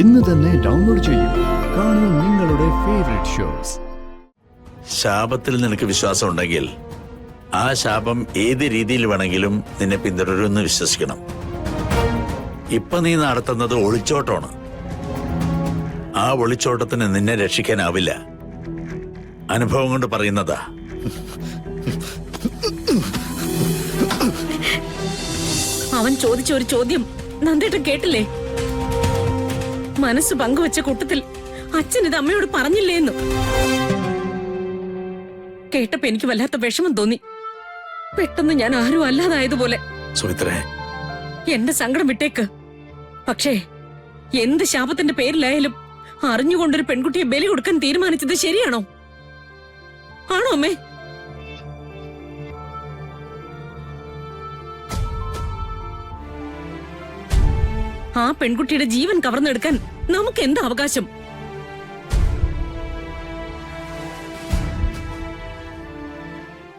ഇന്ന് തന്നെ ഡൗൺലോഡ് ചെയ്യൂ. കാണൂ നിങ്ങളുടെ ഫേവറേറ്റ് ഷോസ്. ശാപത്തിൽ നിനക്ക് വിശ്വാസം ഉണ്ടെങ്കിൽ ആ ശാപം ഏത് രീതിയിൽ വേണമെങ്കിലും നിന്നെ പിന്തുടരുമെന്ന് വിശ്വസിക്കണം. ഇപ്പൊ നീ നടത്തുന്നത് ഒളിച്ചോട്ടമാണ്. ആ ഒളിച്ചോട്ടത്തിന് നിന്നെ രക്ഷിക്കാനാവില്ല. അനുഭവം കൊണ്ട് പറയുന്നതാ. അവൻ ചോദിച്ച ഒരു ചോദ്യം നന്ദേട്ടൻ കേട്ടില്ലേ? മനസ്സ് പങ്കുവച്ച കൂട്ടത്തിൽ അച്ഛൻ ഇത് അമ്മയോട് പറഞ്ഞില്ലേന്നു. കേട്ടപ്പോ എനിക്ക് വല്ലാത്ത വിഷമം തോന്നി. പെട്ടെന്ന് ഞാൻ ആരും അല്ലാതായതുപോലെ. സുമിത്രേ, എന്റെ സങ്കടം വിട്ടേക്ക്. പക്ഷേ എന്ത് ശാപത്തിന്റെ പേരിലായാലും അറിഞ്ഞുകൊണ്ടൊരു പെൺകുട്ടിയെ ബലി കൊടുക്കാൻ തീരുമാനിച്ചത് ശരിയാണോ? ആണോ അമ്മേ? ആ പെൺകുട്ടിയുടെ ജീവൻ കവർന്നെടുക്കാൻ നമുക്ക് എന്ത് അവകാശം?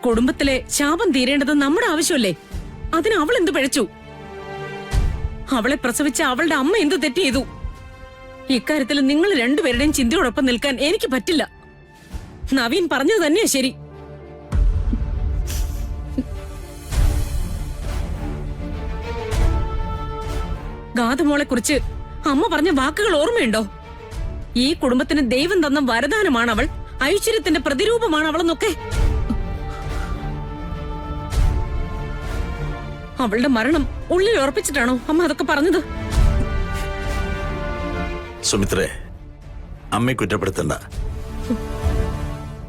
കുടുംബത്തിലെ ശാപം തീരേണ്ടത് നമ്മുടെ ആവശ്യമല്ലേ? അതിന് അവൾ എന്ത് പിഴച്ചു? അവളെ പ്രസവിച്ച അവളുടെ അമ്മ എന്ത് തെറ്റ് ചെയ്തു? ഇക്കാര്യത്തിൽ നിങ്ങൾ രണ്ടുപേരുടെയും ചിന്തയോടൊപ്പം നിൽക്കാൻ എനിക്ക് പറ്റില്ല. നവീൻ പറഞ്ഞത് തന്നെയാ ശരി. ഗാഥമോളെ കുറിച്ച് അമ്മ പറഞ്ഞ വാക്കുകൾ ഓർമ്മയുണ്ടോ? ഈ കുടുംബത്തിന് ദൈവം തന്ന വരദാനമാണ് അവൾ, ഐശ്വര്യത്തിന്റെ പ്രതിരൂപമാണ് അവളെന്നൊക്കെ. അവളുടെ മരണം ഉള്ളിൽ ഉറപ്പിച്ചിട്ടാണോ അമ്മ അതൊക്കെ പറഞ്ഞത്? സുമിത്രേ, അമ്മയെ കുറ്റപ്പെടുത്തണ്ട.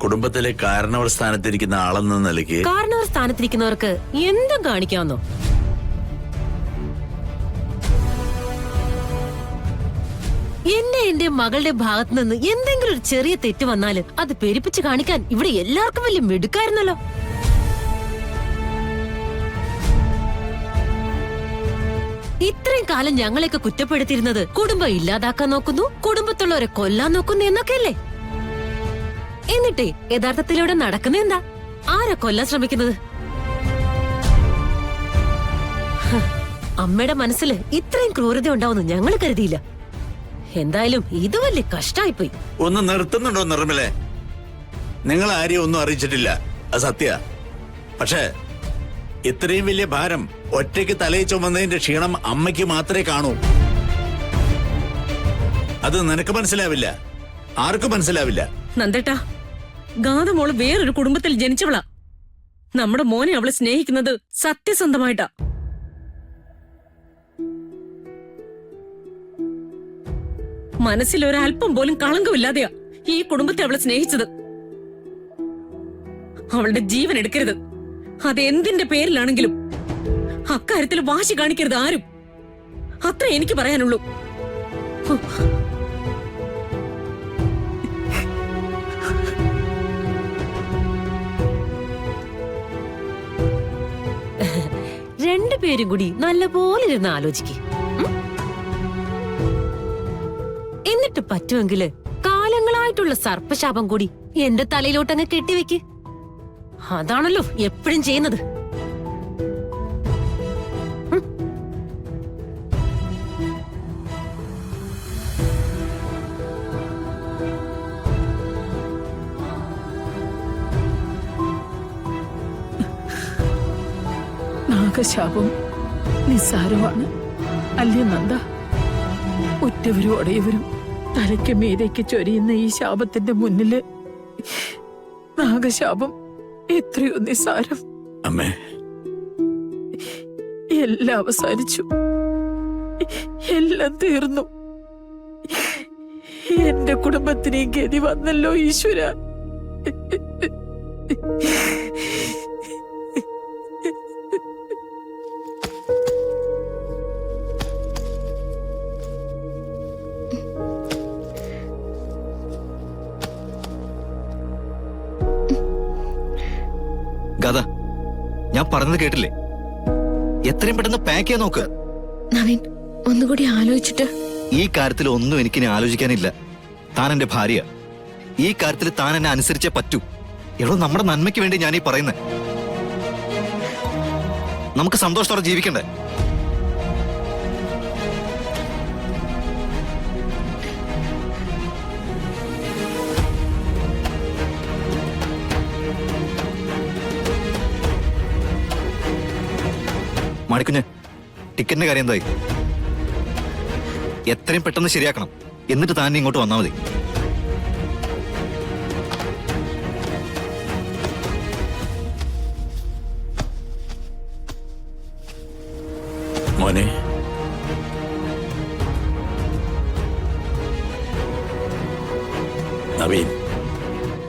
കുടുംബത്തിലെ കാരണവർ സ്ഥാനത്തിരിക്കുന്ന ആളെന്ന നിലയ്ക്ക് കാരണവർ സ്ഥാനത്തിരിക്കുന്നവർക്ക് എന്തും കാണിക്കാമെന്നോ? എന്റെ മകളുടെ ഭാഗത്ത് നിന്ന് എന്തെങ്കിലും ഒരു ചെറിയ തെറ്റ് വന്നാല് അത് പെരുപ്പിച്ച് കാണിക്കാൻ ഇവിടെ എല്ലാവർക്കും വലിയ മിടുക്കായിരുന്നല്ലോ. ഇത്രയും കാലം ഞങ്ങളെയൊക്കെ കുറ്റപ്പെടുത്തിയിരുന്നത് കുടുംബം ഇല്ലാതാക്കാൻ നോക്കുന്നു, കുടുംബത്തുള്ളവരെ കൊല്ലാൻ നോക്കുന്നു എന്നൊക്കെയല്ലേ? എന്നിട്ടേ യഥാർത്ഥത്തിൽ ഇവിടെ നടക്കുന്ന എന്താ? ആരാ കൊല്ലാൻ ശ്രമിക്കുന്നത്? അമ്മയുടെ മനസ്സില് ഇത്രയും ക്രൂരത ഉണ്ടാവുമെന്ന് ഞങ്ങൾ കരുതിയില്ല. എന്തായാലും ഇത് വലിയ കഷ്ടായിപ്പോയി. ഒന്ന് നിർത്തുന്നുണ്ടോ നിർമ്മലേ? നിങ്ങൾ ആരെയും ഒന്നും അറിയിച്ചിട്ടില്ല, അത് സത്യ. പക്ഷേ ഇത്രയും വലിയ ഭാരം ഒറ്റയ്ക്ക് തലയിൽ ചുമന്നതിന്റെ ക്ഷീണം അമ്മയ്ക്ക് മാത്രമേ കാണൂ. അത് നിനക്ക് മനസ്സിലാവില്ല, ആർക്കും മനസ്സിലാവില്ല. നന്ദേട്ടാ, ഗാഥമോള് വേറൊരു കുടുംബത്തിൽ ജനിച്ചവളാ. നമ്മുടെ മോനെ അവളെ സ്നേഹിക്കുന്നത് സത്യസന്ധമായിട്ടാ. മനസ്സിൽ ഒരല്പം പോലും കളങ്കമില്ലാതെയാ ഈ കുടുംബത്തെ അവളെ സ്നേഹിച്ചത്. അവളുടെ ജീവൻ എടുക്കരുത്, അതെന്തിന്റെ പേരിലാണെങ്കിലും. അക്കാര്യത്തിൽ വാശി കാണിക്കരുത് ആരും. അത്ര എനിക്ക് പറയാനുള്ളൂ. രണ്ടുപേരും കൂടി നല്ലപോലെ ഇരുന്ന് ആലോചിക്കേ. എന്നിട്ട് പറ്റുമെങ്കില് കാലങ്ങളായിട്ടുള്ള സർപ്പശാപം കൂടി എന്റെ തലയിലോട്ടങ്ങ് കെട്ടിവെക്ക്. അതാണല്ലോ എപ്പോഴും ചെയ്യുന്നത്. നാഗശാപം നിസ്സാരമാണ് അല്ലേ നന്ദ? ഒറ്റവരും ഒടയവരും തലയ്ക്ക് മീതയ്ക്ക് ചൊരിയുന്ന ഈ ശാപത്തിന്റെ മുന്നില് നാഗശാപം എത്രയോ നിസ്സാരം. അമ്മേ, എല്ലാം അവസാനിച്ചു, എല്ലാം തീർന്നു. എന്റെ കുടുംബത്തിന് ഈ ഗതി വന്നല്ലോ ഈശ്വര. ഗാഥ, ഞാൻ പറഞ്ഞത് കേട്ടില്ലേ? എത്രയും പെട്ടെന്ന് പാക്ക് ചെയ്യാൻ നോക്ക്. നവീൻ, ഒന്നുകൂടി ആലോചിച്ചിട്ട്. ഈ കാര്യത്തിൽ ഒന്നും എനിക്കിനി ആലോചിക്കാനില്ല. താൻ എന്റെ ഭാര്യ. ഈ കാര്യത്തിൽ താൻ എന്നെ അനുസരിച്ചേ പറ്റൂ. എടോ, നമ്മുടെ നന്മയ്ക്ക് വേണ്ടി ഞാനീ പറയുന്നേ. നമുക്ക് സന്തോഷത്തോടെ ജീവിക്കണ്ടേ? മാണിക്കുഞ്ഞ്, ടിക്കറ്റിന്റെ കാര്യം എന്തായി? എത്രയും പെട്ടെന്ന് ശരിയാക്കണം. എന്നിട്ട് താൻ ഇങ്ങോട്ട് വന്നാൽ മതി. മോനെ, നവീൻ,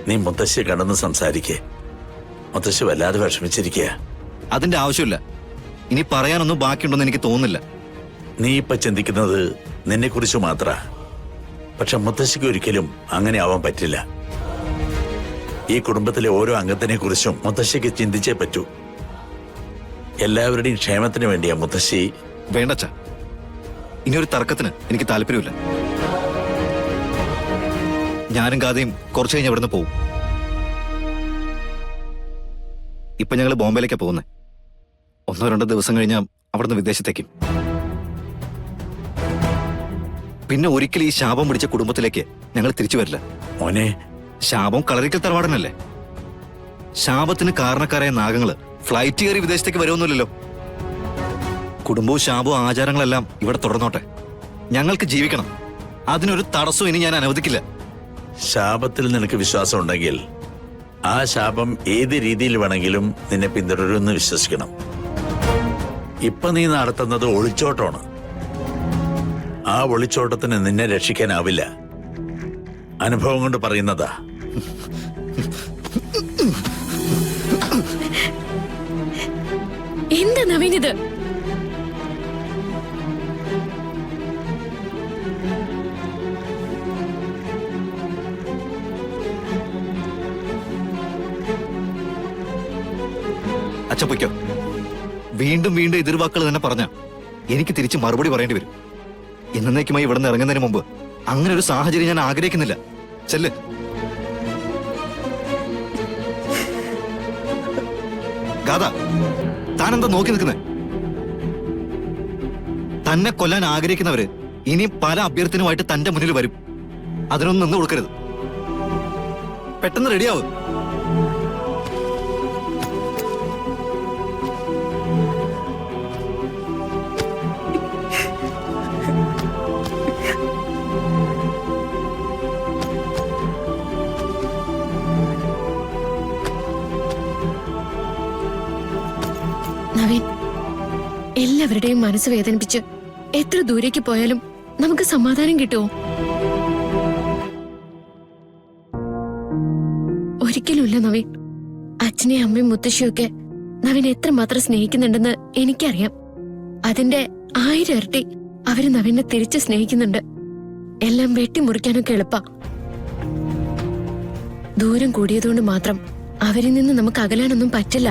നീ മുത്തശ്ശിയെ കണ്ടെന്ന് സംസാരിക്കേ. മുത്തശ്ശി വല്ലാതെ വിഷമിച്ചിരിക്കുക. അതിന്റെ ആവശ്യമില്ല. ഇനി പറയാനൊന്നും ബാക്കിയുണ്ടെന്ന് എനിക്ക് തോന്നുന്നില്ല. നീ ഇപ്പൊ ചിന്തിക്കുന്നത് നിന്നെ കുറിച്ച് മാത്ര. പക്ഷെ മുത്തശ്ശിക്ക് ഒരിക്കലും അങ്ങനെ ആവാൻ പറ്റില്ല. ഈ കുടുംബത്തിലെ ഓരോ അംഗത്തിനെ കുറിച്ചും മുത്തശ്ശിക്ക് ചിന്തിച്ചേ പറ്റൂ. എല്ലാവരുടെയും ക്ഷേമത്തിന് വേണ്ടിയാ മുത്തശ്ശി. വേണ്ടച്ച, ഇനിയൊരു തർക്കത്തിന് എനിക്ക് താല്പര്യമില്ല. ഞാനും ഗാഥയും കുറച്ചു കഴിഞ്ഞ് ഇവിടുന്ന് പോവും. ഇപ്പൊ ഞങ്ങൾ ബോംബെയിലേക്കാ പോകുന്നത്. 1-2 ദിവസം കഴിഞ്ഞാൽ അവിടുന്ന് വിദേശത്തേക്കും. പിന്നെ ഒരിക്കലും ഈ ശാപം പിടിച്ച കുടുംബത്തിലേക്ക് ഞങ്ങൾ തിരിച്ചു വരില്ല. മോനെ, ശാപം കളരിക്കൽ തറവാടനല്ലേ? ശാപത്തിന് കാരണക്കാരായ നാഗങ്ങള് ഫ്ലൈറ്റ് കയറി വിദേശത്തേക്ക് വരുമൊന്നുമില്ലല്ലോ. കുടുംബവും ശാപവും ആചാരങ്ങളെല്ലാം ഇവിടെ തുടർന്നോട്ടെ. ഞങ്ങൾക്ക് ജീവിക്കണം. അതിനൊരു തടസ്സം ഇനി ഞാൻ അനുവദിക്കില്ല. ശാപത്തിൽ നിനക്ക് വിശ്വാസം ഉണ്ടെങ്കിൽ ആ ശാപം ഏത് രീതിയിൽ വേണമെങ്കിലും നിന്നെ പിന്തുടരുമെന്ന് വിശ്വസിക്കണം. ഇപ്പൊ നീ നടത്തുന്നത് ഒളിച്ചോട്ടമാണ്. ആ ഒളിച്ചോട്ടത്തിന് നിന്നെ രക്ഷിക്കാനാവില്ല. അനുഭവം കൊണ്ട് പറയുന്നതാ. എന്താ നവീൻ ഇത്? അച്ഛൻ പൊയ്ക്കോ. വീണ്ടും വീണ്ടും എതിർവാക്കുകൾ തന്നെ പറഞ്ഞ എനിക്ക് തിരിച്ച് മറുപടി പറയേണ്ടി വരും. എന്നേക്കുമായി ഇവിടെ നിന്ന് ഇറങ്ങുന്നതിന് മുമ്പ് അങ്ങനെ ഒരു സാഹചര്യം ഞാൻ ആഗ്രഹിക്കുന്നില്ല. ചെല്ല്. ഗാഥ, താനെന്താ നോക്കി നിൽക്കുന്നേ? തന്നെ കൊല്ലാൻ ആഗ്രഹിക്കുന്നവര് ഇനി പല അഭ്യർത്ഥനയുമായിട്ട് തന്റെ മുന്നിൽ വരും. അതിനൊന്നും നിന്ന് കൊടുക്കരുത്. പെട്ടെന്ന് റെഡിയാവും. നവീൻ, എല്ലാവരുടെയും മനസ്സ് വേദനിപ്പിച്ച് എത്ര ദൂരേക്ക് പോയാലും നമുക്ക് സമാധാനം കിട്ടുമോ? ഒരിക്കലുമില്ല നവീൻ. അച്ഛനെയും അമ്മയും മുത്തശ്ശിയൊക്കെ നവീൻ എത്രമാത്രം സ്നേഹിക്കുന്നുണ്ടെന്ന് എനിക്കറിയാം. അതിന്റെ 1000 ഇരട്ടി അവര് നവീനെ തിരിച്ച് സ്നേഹിക്കുന്നുണ്ട്. എല്ലാം വെട്ടിമുറിക്കാനൊക്കെ എളുപ്പ. ദൂരം കൂടിയതുകൊണ്ട് മാത്രം അവരിൽ നിന്ന് നമുക്ക് അകലാനൊന്നും പറ്റില്ല.